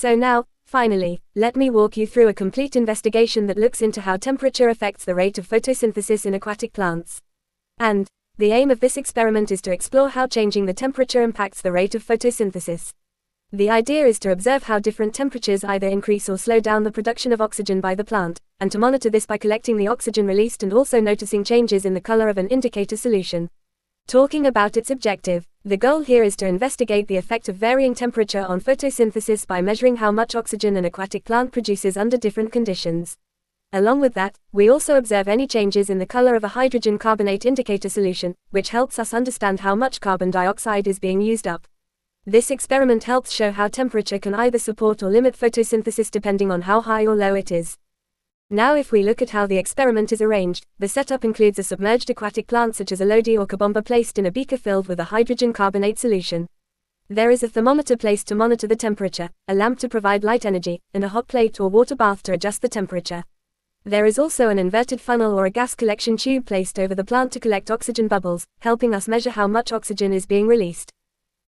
So now, finally, let me walk you through a complete investigation that looks into how temperature affects the rate of photosynthesis in aquatic plants. And the aim of this experiment is to explore how changing the temperature impacts the rate of photosynthesis. The idea is to observe how different temperatures either increase or slow down the production of oxygen by the plant, and to monitor this by collecting the oxygen released and also noticing changes in the color of an indicator solution. Talking about its objective, the goal here is to investigate the effect of varying temperature on photosynthesis by measuring how much oxygen an aquatic plant produces under different conditions. Along with that, we also observe any changes in the color of a hydrogen carbonate indicator solution, which helps us understand how much carbon dioxide is being used up. This experiment helps show how temperature can either support or limit photosynthesis depending on how high or low it is. Now if we look at how the experiment is arranged, the setup includes a submerged aquatic plant such as a lodi or kabomba placed in a beaker filled with a hydrogen carbonate solution. There is a thermometer placed to monitor the temperature, a lamp to provide light energy, and a hot plate or water bath to adjust the temperature. There is also an inverted funnel or a gas collection tube placed over the plant to collect oxygen bubbles, helping us measure how much oxygen is being released.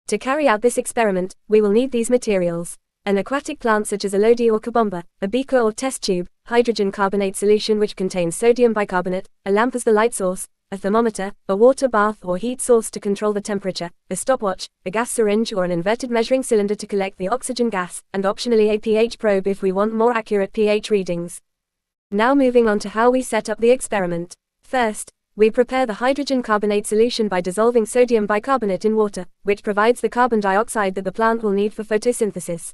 To carry out this experiment, we will need these materials: an aquatic plant such as a lodi or kabomba, a beaker or test tube, hydrogen carbonate solution which contains sodium bicarbonate, a lamp as the light source, a thermometer, a water bath or heat source to control the temperature, a stopwatch, a gas syringe or an inverted measuring cylinder to collect the oxygen gas, and optionally a pH probe if we want more accurate pH readings. Now moving on to how we set up the experiment. First, we prepare the hydrogen carbonate solution by dissolving sodium bicarbonate in water, which provides the carbon dioxide that the plant will need for photosynthesis.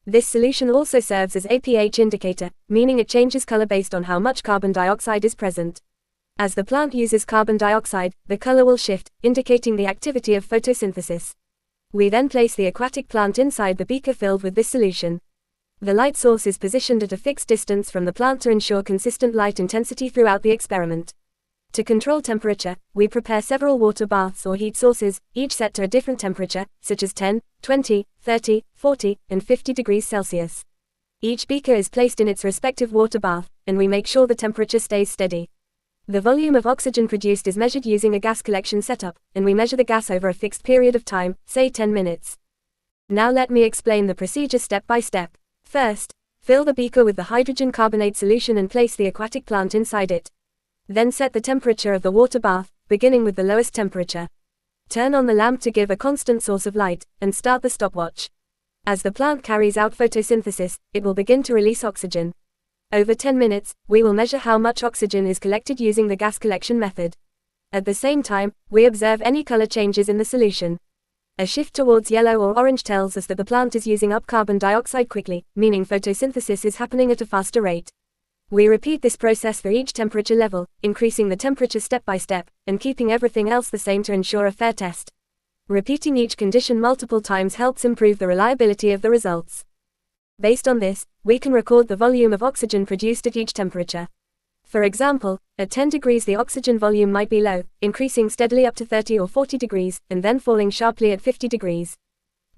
This solution also serves as a pH indicator, meaning it changes color based on how much carbon dioxide is present. As the plant uses carbon dioxide, the color will shift, indicating the activity of photosynthesis. We then place the aquatic plant inside the beaker filled with this solution. The light source is positioned at a fixed distance from the plant to ensure consistent light intensity throughout the experiment. To control temperature, we prepare several water baths or heat sources, each set to a different temperature, such as 10, 20, 30, 40, and 50 degrees Celsius. Each beaker is placed in its respective water bath, and we make sure the temperature stays steady. The volume of oxygen produced is measured using a gas collection setup, and we measure the gas over a fixed period of time, say 10 minutes. Now let me explain the procedure step by step. First, fill the beaker with the hydrogen carbonate solution and place the aquatic plant inside it. Then set the temperature of the water bath, beginning with the lowest temperature. Turn on the lamp to give a constant source of light, and start the stopwatch. As the plant carries out photosynthesis, it will begin to release oxygen. Over 10 minutes, we will measure how much oxygen is collected using the gas collection method. At the same time, we observe any color changes in the solution. A shift towards yellow or orange tells us that the plant is using up carbon dioxide quickly, meaning photosynthesis is happening at a faster rate. We repeat this process for each temperature level, increasing the temperature step by step, and keeping everything else the same to ensure a fair test. Repeating each condition multiple times helps improve the reliability of the results. Based on this, we can record the volume of oxygen produced at each temperature. For example, at 10 degrees the oxygen volume might be low, increasing steadily up to 30 or 40 degrees, and then falling sharply at 50 degrees.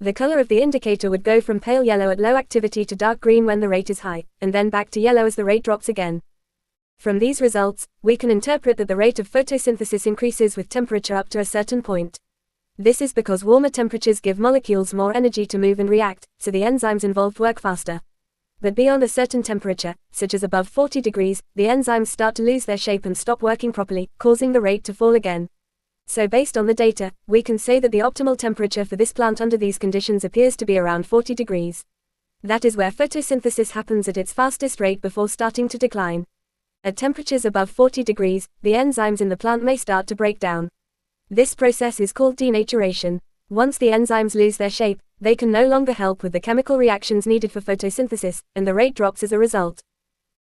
The color of the indicator would go from pale yellow at low activity to dark green when the rate is high, and then back to yellow as the rate drops again. From these results, we can interpret that the rate of photosynthesis increases with temperature up to a certain point. This is because warmer temperatures give molecules more energy to move and react, so the enzymes involved work faster. But beyond a certain temperature, such as above 40 degrees, the enzymes start to lose their shape and stop working properly, causing the rate to fall again. So based on the data, we can say that the optimal temperature for this plant under these conditions appears to be around 40 degrees. That is where photosynthesis happens at its fastest rate before starting to decline. At temperatures above 40 degrees, the enzymes in the plant may start to break down. This process is called denaturation. Once the enzymes lose their shape, they can no longer help with the chemical reactions needed for photosynthesis, and the rate drops as a result.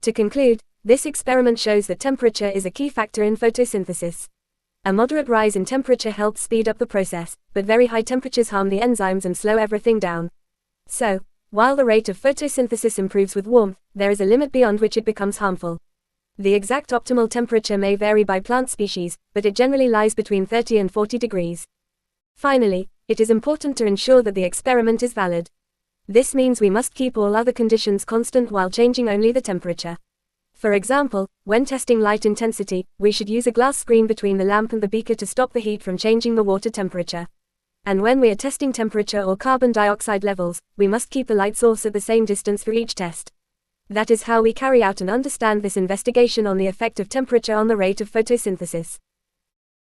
To conclude, this experiment shows that temperature is a key factor in photosynthesis. A moderate rise in temperature helps speed up the process, but very high temperatures harm the enzymes and slow everything down. So, while the rate of photosynthesis improves with warmth, there is a limit beyond which it becomes harmful. The exact optimal temperature may vary by plant species, but it generally lies between 30 and 40 degrees. Finally, it is important to ensure that the experiment is valid. This means we must keep all other conditions constant while changing only the temperature. For example, when testing light intensity, we should use a glass screen between the lamp and the beaker to stop the heat from changing the water temperature. And when we are testing temperature or carbon dioxide levels, we must keep a light source at the same distance for each test. That is how we carry out and understand this investigation on the effect of temperature on the rate of photosynthesis.